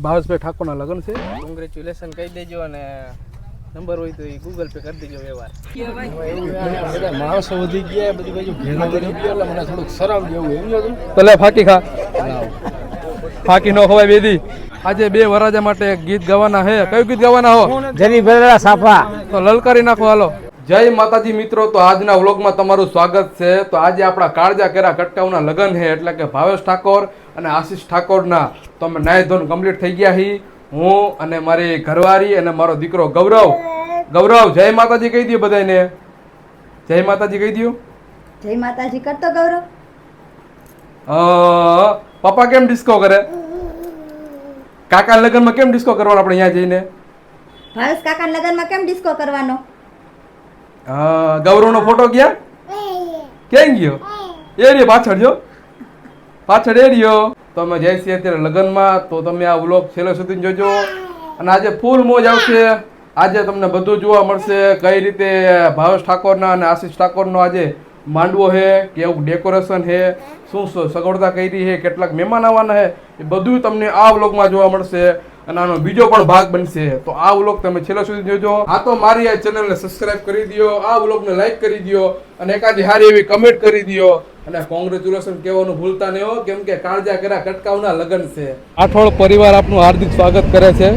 ભાવેશભાઈ ઠાકોરના લગ્ન છે. કોંગ્રેચ્યુલેશન કહી દેજો અને નંબર હોય તો એ ગૂગલ પે કરી દેજો વ્યવહાર. બધા માણસો વધી ગયા, બધી બાજુ ભેગા કરી ગયા એટલે મને થોડુંક શરમ જેવું એમ હતું. તો લે ફાકી ખા, ફાકી નો ખવાય બેદી. આજે બે વરાજા માટે ગીત ગાવાના હે. કયું ગીત ગાવાના હો? જરી બદલા સાફા. તો લલકારી નાખો હાલો. જય માતાજી મિત્રો, તો આજના વ્લોગમાં તમારું સ્વાગત છે. તો આજે આપણા કાળજા કેરા કટકાવના લગ્ન છે, એટલે કે ભાવેશ ઠાકોર અને આશીષ ઠાકોરના. તો અમે નાય ધોન કમ્પ્લીટ થઈ ગયા હી, હું અને મારી ઘરવાળી અને મારો દીકરો ગૌરવ. ગૌરવ જય માતાજી કહી દો બધાને. જય માતાજી કહી દો. જય માતાજી કરતો ગૌરવ. પપ્પા કેમ ડિસ્કો કરે? કાકા લગ્નમાં કેમ ડિસ્કો કરવાનો આપણે અહીંયા જઈને? ભાવેશ કાકા લગ્નમાં કેમ ડિસ્કો કરવાનો? ગૌરવનો ફોટો ક્યાં ક્યાં ગયો? એ રહ્યો પાછળ, જો પાછળ એ રહ્યો. તો અમે જઈ છીએ અત્યારે લગ્નમાં. તો તમે આ વ્લોગ છેલ્લે સુધી જોજો અને આજે ફૂલ મોજ આવશે. આજે તમને બધું જોવા મળશે, કઈ રીતે ભાવેશ ઠાકોરના અને આશીષ ઠાકોરનો આજે માંડવો છે, કેવું ડેકોરેશન છે, શું શું સગવડતા કરી છે, કેટલાક મહેમાન આવવાના છે, એ બધું તમને આ વ્લોગમાં જોવા મળશે. અને આનો બીજો પણ ભાગ બનશે. તો આ વ્લોગ તમે છેલ્લે સુધી જોજો. આ તો મારી આ ચેનલને સબસ્ક્રાઇબ કરી દો, આ વ્લોગને લાઈક કરી દો અને એકાદી સારી એવી કમેન્ટ કરી દો. અને કોંગ્રેચ્યુલેશન કહેવાનું ભૂલતા નહીં હો, કેમ કે કાળજા કેરા કટકાવના લગ્ન છે. આઠોળ પરિવાર આપનું હાર્દિક સ્વાગત કરે છે.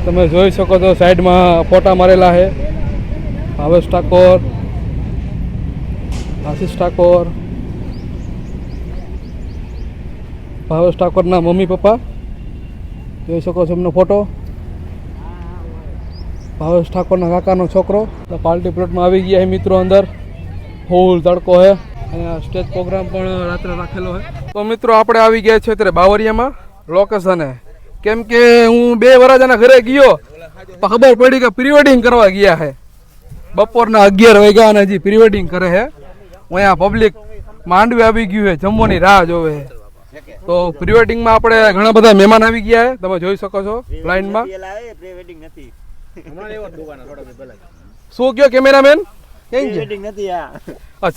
તમે જોઈ શકો છો સાઈડમાં ફોટા મારેલા છે. ભાવેશ ઠાકોર, આશીષ ઠાકોર, ભાવેશ ઠાકોરના મમ્મી પપ્પા જોઈ શકો છો એમનો ફોટો. ભાવેશ ઠાકોરના કાકાનો છોકરો. પાર્ટી પ્લોટમાં આવી ગયા છે મિત્રો અંદર. ફૂલ તડકો છે. અહીંયા સ્ટેજ પ્રોગ્રામ પણ રાત્રે રાખેલો છે. તો મિત્રો આપણે આવી ગયા છીએ અત્યારે બાવરિયામાં લોકેશને. કેમ કે હું બે વરાજાના ઘરે ગયો તો ખબર પડી કે પ્રી વેડિંગ કરવા ગયા છે. બપોરના 11 વાગ્યા અને હજી પ્રી વેડિંગ કરે છે. અહીંયા પબ્લિક માંડવે આવી ગયું છે, જમવાની રાહ જોવે. તો પ્રી વેડિંગમાં આપણે ઘણા બધા મહેમાન આવી ગયા છે, તમે જોઈ શકો છો લાઈનમાં. શું કયો કેમેરામેન?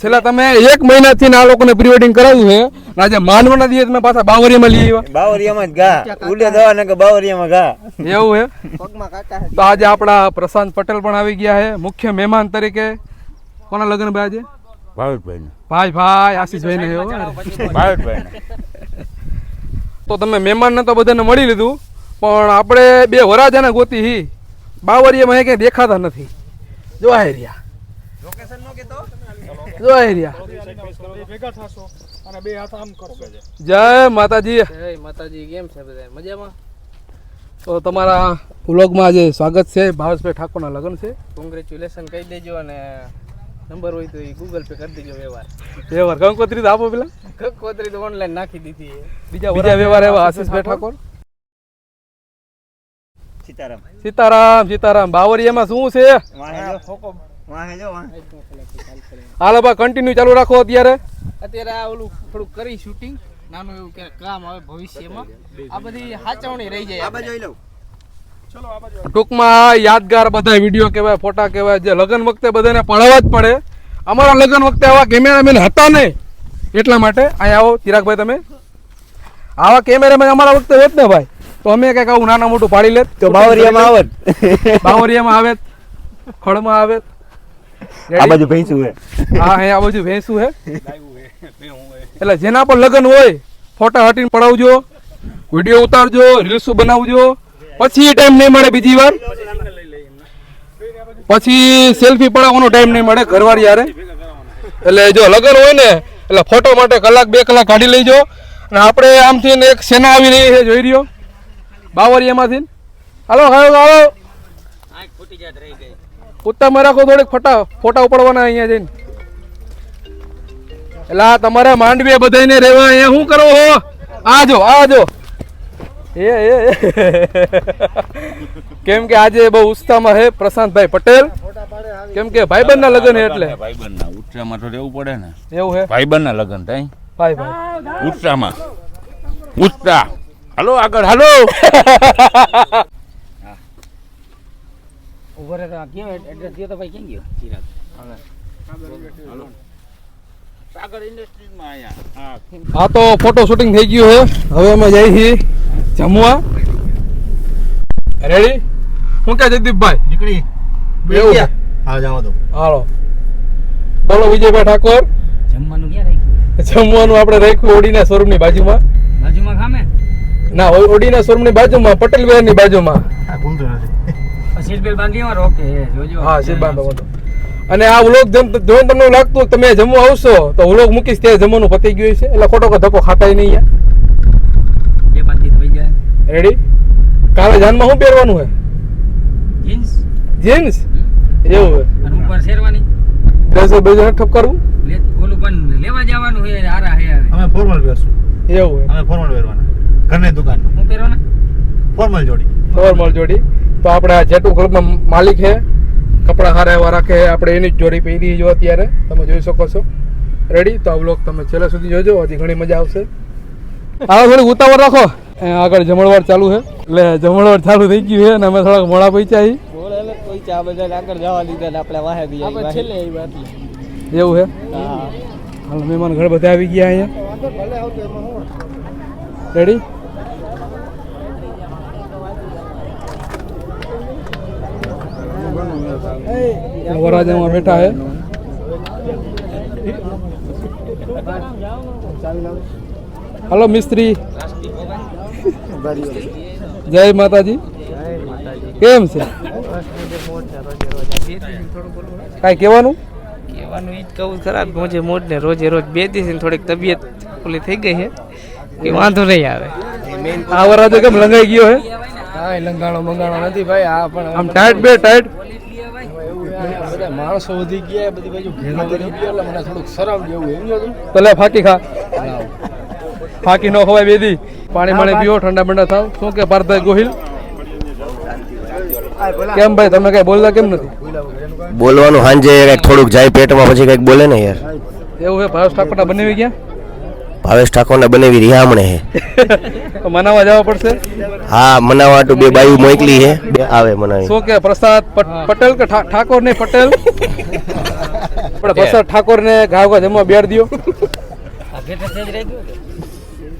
છેલ્લા તમે 1 મહિનાથી આ લોકોને પ્રી વેડિંગ કરાવ્યું છે. આજે માનવાના દિવસ મેં પાછા બાવરિયામાં લઈ આવ્યા. બાવરિયામાં જ ગા ઉડે દવા ને કે બાવરિયામાં ગા એવું છે. તો આજે આપણા પ્રશાંત પટેલ પણ આવી ગયા છે મુખ્ય મહેમાન તરીકે. કોના લગ્ન ભાઈ આજે? ભાવેશભાઈ. ભાઈ આશીષભાઈ ને. ભાવેશભાઈ. તો તમે મહેમાનને તો બધાને મળી લીધું, પણ આપણે બે વરાજાને ગોતી હી બાવરિયામાં ક્યાંય દેખાતા નથી. જો આ રહ્યા, જો આ રહ્યા. જય માતાજી. જય માતાજી. કેમ છે બધા? મજામાં? તો તમારા વ્લોગમાં આજે સ્વાગત છે. ભાવેશભાઈ ઠાકોરના લગ્ન છે. કોંગ્રેચ્યુલેશન કહી દેજો અને નંબર હોય તો એ ગૂગલ પે કરી દેજો વ્યવહાર. વ્યવહાર કંકોત્રી તો આપો પેલા. કંકોત્રી તો ઓનલાઈન નાખી દીધી છે. બીજા વ્યવહાર એવા આશીષભાઈ ઠાકોર. સીતારામ. સીતારામ સીતારામ. બાવરિયામાં શું છે? હાલો બા કન્ટિન્યુ ચાલુ રાખો. અત્યારે આ ઓલું થોડુંક કરી શૂટિંગ નાનું એવું કે કામ આવે ભવિષ્યમાં. આ બધી સાચવણી રહી જાય. ટૂંકમાં યાદગાર બધા વિડીયો કહેવાય, ફોટા કહેવાય, જે લગ્ન વખતે બધાને પડાવવા જ પડે. અમારા લગ્ન વખતે આવા કેમેરામેન હતા નહીં, એટલા માટે અહીંયા આવો. ચિરાગભાઈ તમે આવા કેમેરામેન અમારા વખતે વેત ને ભાઈ, તો અમે કંઈક આવું નાના મોટું પાડી લેત. તો બાવરિયામાં આવત. બાવરિયામાં આવે, ખડમાં આવે. આ બાજુ ભેંસું હે. હા હે, આ બાજુ ભેંસું હે. એટલે જેના પર લગ્ન હોય ફોટા હટીને પડાવજો, વિડીયો ઉતારજો, રીલ્સ બનાવજો. પછી ટાઈમ નહીં મળે બીજી વાર, પછી સેલ્ફી પડાવવાનો ટાઈમ નહીં મળે ઘરવાળી યારે. એટલે જો લગ્ન હોય ને એટલે ફોટો માટે 1-2 કલાક કાઢી લઈજો. અને આપણે આમથી એક સેના આવી રહી છે, જોઈ રહ્યો બાવરિયામાંથી. હાલો હાલો હાલો, ઉત્તમ રાખો થોડીક ફોટા ઉપાડવાના અહીંયા જઈને. એટલે તમારે માંડવી બધાને રહેવા અહીંયા શું કરો હો? આજો આજો. કેમ કે આજે બહુ ઉત્સાહમાં છે પ્રશાંતભાઈ પટેલ. કેમ કે ભાઈબંધના લગ્ન એટલે ભાઈબંધના ઉત્સાહમાં તો રહેવું પડે ને. એવું છે ભાઈબંધના લગ્ન થાય ભાઈ ઉત્સાહમાં. ઉત્સાહ. હાલો આગળ હાલો. ઉભો રહે. ક્યાં એડ્રેસ દયો તો ભાઈ? ક્યાં ગયો ચિરાગ? સાગર ઇન્ડસ્ટ્રીઝમાં આયા. હા તો ફોટો શૂટિંગ થઈ ગયું છે. હવે અમે જઈએ છીએ જમવા રેડી હું કે જગદીપભાઈ નીકળી એવું છે? હા જાવ તો હાલો બોલો વિજયભાઈ ઠાકોર. જમવાનું ક્યાં રાખ્યું? જમવાનું આપણે રાખ્યું ઓડીના શોરૂમની બાજુમાં. બાજુમાં ખામે ના ઓડીના શોરૂમની બાજુમાં પટેલ વેરની બાજુમાં. આ ભૂલતો નથી સીટ બેલ્ટ બાંધી મારો ઓકે જોજો. હા સીટ બાંધો. અને આ વ્લોગ જો તમને લાગતું હોય તમે જમવા આવશો તો વ્લોગ મૂકીશ ત્યાં જમવાનું પતી ગયું છે એટલે ખોટો કોઈ ધક્કો ખાતાય નહીં. બે બાંધી થઈ ગયા. રેડી કાલે જાનમાં શું પહેરવાનું છે? જીન્સ જીન્સ એવું છે. અને ઉપર શેરવાની ડ્રેસો બેસો ઠપ કરવું ઓલું પણ લેવા જવાનું છે હારા હે હવે. અમે ફોર્મલ પહેરશું એવું છે. અમે ફોર્મલ પહેરવાના ઘરની દુકાન હું પહેરવાના ફોર્મલ જોડી નોર્મલ જોડી. તો આપણે આ જેટુ ક્લબના માલિક છે કપડા સારા એવા રાખે આપણે એની જ જોડી પહેરી જો અત્યારે તમે જોઈ શકો છો. રેડી તો આ વ્લોગ તમે છેલ્લે સુધી જોજો હજી ઘણી મજા આવશે. હા થોડી ઉતાવળ રાખો આગળ જમણવાર ચાલુ છે એટલે જમણવાર ચાલુ થઈ ગયું છે અને અમે થોડાક મોડા પૈસા આવી એવું છે. હાલ મહેમાન ઘર બધા આવી ગયા અહીંયા. રેડી વરાજામાં બેઠા હે. હલો મિસ્ત્રી જય માતાજી કેમ છે કાંઈ કહેવાનું કહેવાનું ઈ જ કહું ખરાબ મોજે મોજ ને રોજે રોજ બે દિવસ થોડીક તબિયત ઓલી થઈ ગઈ છે કે વાંધો નહીં આવે. આ વરાજો કેમ લંગાઈ ગયો હે? હા લંગાણો મંગાણો નથી ભાઈ આ પણ આમ ટાઈટ બે ટાઈટ બધા માણસો વધી ગયા બધી બાજુ ઘેરો વધી ગયો એટલે મને થોડુંક શરમ જેવું એમ હતું. ભલે ફાકી ખા ફાકી ન ખવાય બેદી પાણી પાણી પીવો ઠંડા બંડા થાવ. શું કે પાર્થભાઈ ગોહિલ કેમ ભાઈ તમે કઈ બોલતા કેમ નથી? બોલવાનું સાંજે કઈક થોડુંક જાય પેટમાં પછી કઈક બોલે ને યાર. એવું છે ભાવેશ ઠાકોરના બનાવી ગયા ભાવેશ ઠાકોરને બનાવી રહ્યા હમણે હે. તો મનાવવા જવા પડશે. હા મનાવા તો બે બાયું મોકલી હે બે આવે મનાવી. શું કે પ્રસાદ પટેલ કે ઠાકોર ને પટેલ આપણે પ્રસાદ ઠાકોર ને ઘાવ જમવા બેડ દો.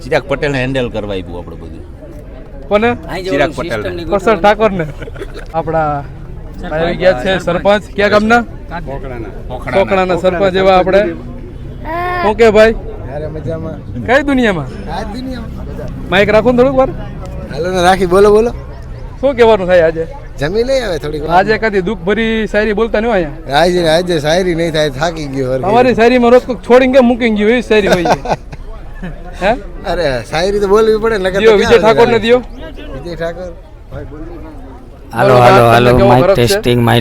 ચિરાગ પટેલને હેન્ડલ કરવા આપ્યું આપણે બધું. કોને? ચિરાગ પટેલ પ્રસાદ ઠાકોર ને. આપણા આવી ગયા છે સરપંચ ક્યાં ગામના? કોકણાના સરપંચ એવા આપણે. શું કે ભાઈ કઈ દુનિયામાં માઇક રાખો ને થોડુંક વાર. હાલો ને રાખી બોલો બોલો શું કહેવાનું થાય આજે? જમી લઈ આવે થોડીક આજે કદી દુઃખ ભરી શાયરી બોલતા નહીં હોય અહીંયા. આજે શાયરી નહીં થાય થાકી ગયો હરખી. અમારી શાયરીમાં રોજ કોઈક છોડીને કેમ મૂકી ગયું એવી શાયરી હોય છે. હે અરે શાયરી તો બોલવી પડે ને દિયો વિજય ઠાકોર ને દિયો. વિજય ઠાકોર હાલો હાલો હાલો માઇક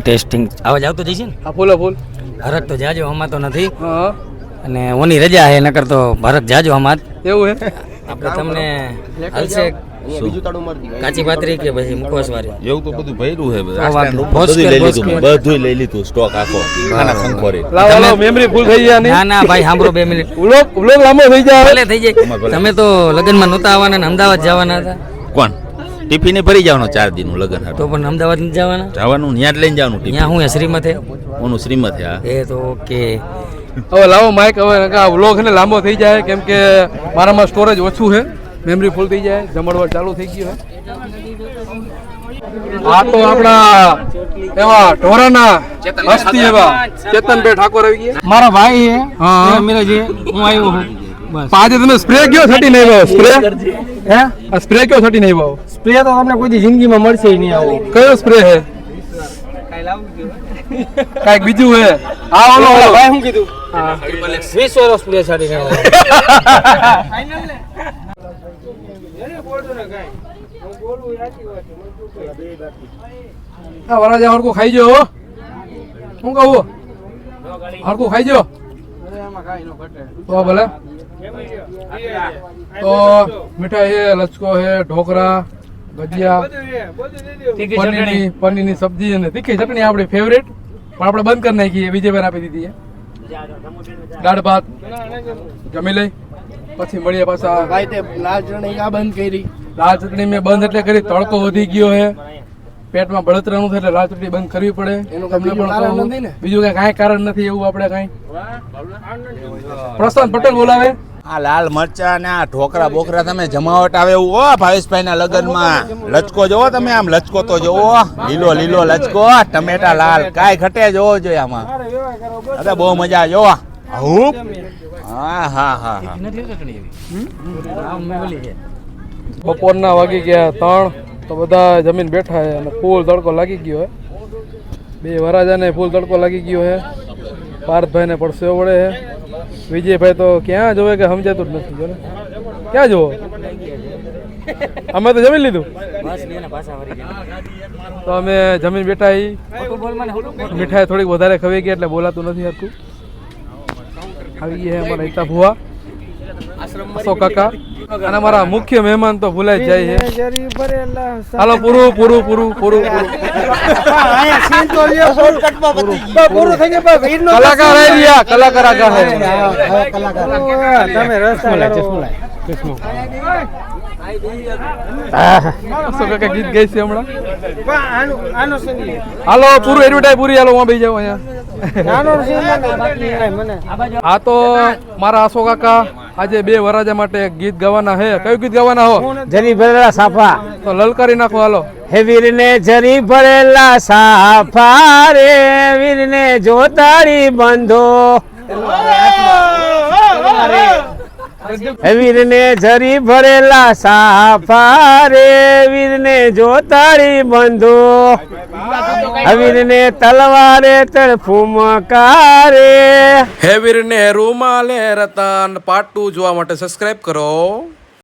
ટેસ્ટિંગ આવાજ આવતો જઈ છે ને? હા ફૂલો ફૂલ હરક તો જાજો હમા તો નથી હા અને ઓની રજા હે નકર તો ભરત જાજો હમા એવું હે. આપણે તમને હાલશે કાચી પાતરી કે પછી મુખવાસ વાળી એવું તો બધું ભર્યું છે આ વાત બધું ભોસ લઈ કર, ભોસ લીધું કર. બધું લઈ લીધું સ્ટોક આખો ખાના ખંખોરી. લાવો લાવો મેમરી ફૂલ થઈ ગયા ના નહીં. ના ભાઈ સાંભળો 2 મિનિટ વ્લોગ લાંબો થઈ જાય. ભલે થઈ જાય તમે તો લગ્નમાં નહોતા આવવાના ને અમદાવાદ જવાના હતા કોણ ટિફિને ભરી જવાનું 4 દિનનું લગન તો હતું પણ અમદાવાદ નથી જવાના જવાનું ત્યાં જ લઈને જવાનું ટિફિન ત્યાં હું હે શ્રીમતે ઓનું શ્રીમત હા એ તો ઓકે હવે લાવો માઇક હવે આ વ્લોગ ને લાંબો થઈ જાય કેમ કે મારામાં સ્ટોરેજ ઓછું છે મેમરી ફૂલ થઈ જાય જમણવાર ચાલુ થઈ ગયું છે. આ તો આપણા એવા ઢોરાના હસ્તી એવા ચેતનભાઈ ઠાકોર આવી ગયા. મારા ભાઈ હે હા મિરાજી હું આવ્યો હું બસ આજે તમે સ્પ્રે કયો છટી નહીં આવ્યો? સ્પ્રે હે આ સ્પ્રે કયો છટી નહીં આવ્યો? સ્પ્રે તો તમને કોઈ જિંદગીમાં મળશે નહીં આવો કયો સ્પ્રે હે? કાંઈક બીજું હે. આ ઓલો ભાઈ શું કીધું 20 વર્ષ સ્પ્રે છાડી આ વરાજા હરકું ખાઈ જો હો. હું કહું હરકું ખાઈ જો તો ભલે. તો મીઠાઈ હે લચકો હે ઢોકરા ભજીયા પનીરની સબ્જી અને તીખી ચટણી આપણી ફેવરેટ પણ આપણે બંધ કરી નાખી વિજયભાઈ આપી દીધી દાળ ભાત જમી લઈ પછી મળીએ પાછા. ભાઈ તે લાલ ચટણી આ બંધ કરી લાલ ચટણી મેં બંધ એટલે કરી તડકો વધી ગયો હે પેટમાં બળતરાનું થાય એટલે લાલ ચટણી બંધ કરવી પડે. તમને પણ કહું બીજું કઈ કાંઈ કારણ નથી એવું આપણે કાંઈ. પ્રશાંત પટેલ બોલાવે આ લાલ મરચા ને આ ઢોકરા બોકરા તમે જમાવટ આવે એવું હો ભાવેશભાઈ ના લગનમાં. લચકો જોવો તમે, આમ લચકો તો જોવો, લીલો લીલો લચકો, ટમેટા લાલ, કાંઈ ઘટે જોવો જોઈએ આમાં. અરે બહુ મજા જોવો. હૂપ. હા હા હા હા. બપોરના વાગી ગયા 3 તો બધા જમીન બેઠા છે અને ફૂલ તડકો લાગી ગયો હે. બે વરાજાને ફૂલ તડકો લાગી ગયો હે. પાર્થભાઈને પડશે વળે હે. વિજયભાઈ તો ક્યાં જોવે કે સમજાતું જ નથી. જો ને ક્યાં જોવો, અમે તો જમી લીધું. તો અમે જમીન બેઠા હી. મીઠાઈ થોડીક વધારે ખવાઈ ગઈ એટલે બોલાતું નથી હતું. આવી ગયા અમારા હિતા ભુવા, અશોક કાકા અને અમારા મુખ્ય મહેમાન તો ભૂલાઈ જ જાય છે. હાલો પૂરું પૂરું પૂરું પૂરું કલાકાર આવી રહ્યા, કલાકાર આગળ અશોક કાકા ગીત ગાય છે હમણાં. હાલો પૂરું એડવર્ટાઈઝ પૂરી. હાલો હું બેસી જાઉં અહીંયા. આ તો મારા અશોક કાકા આજે 2 વરાજા માટે ગીત ગાવાના હે. કયું ગીત ગાવાના હો? જરી ભરેલા સાફા. તો લલકારી નાખો. હાલો. હે વીરને જરી ભરેલા સાફા રે, વીરને જોતાળી બંધો. હે વીરને જરી ભરેલા સાફા રે, વીરને જોતાળી બંધો. વીરને તલવારે તળફુમકારે. હે વીરને રૂમાલે રતન. પાર્ટ 2 જોવા માટે સબસ્ક્રાઇબ કરો.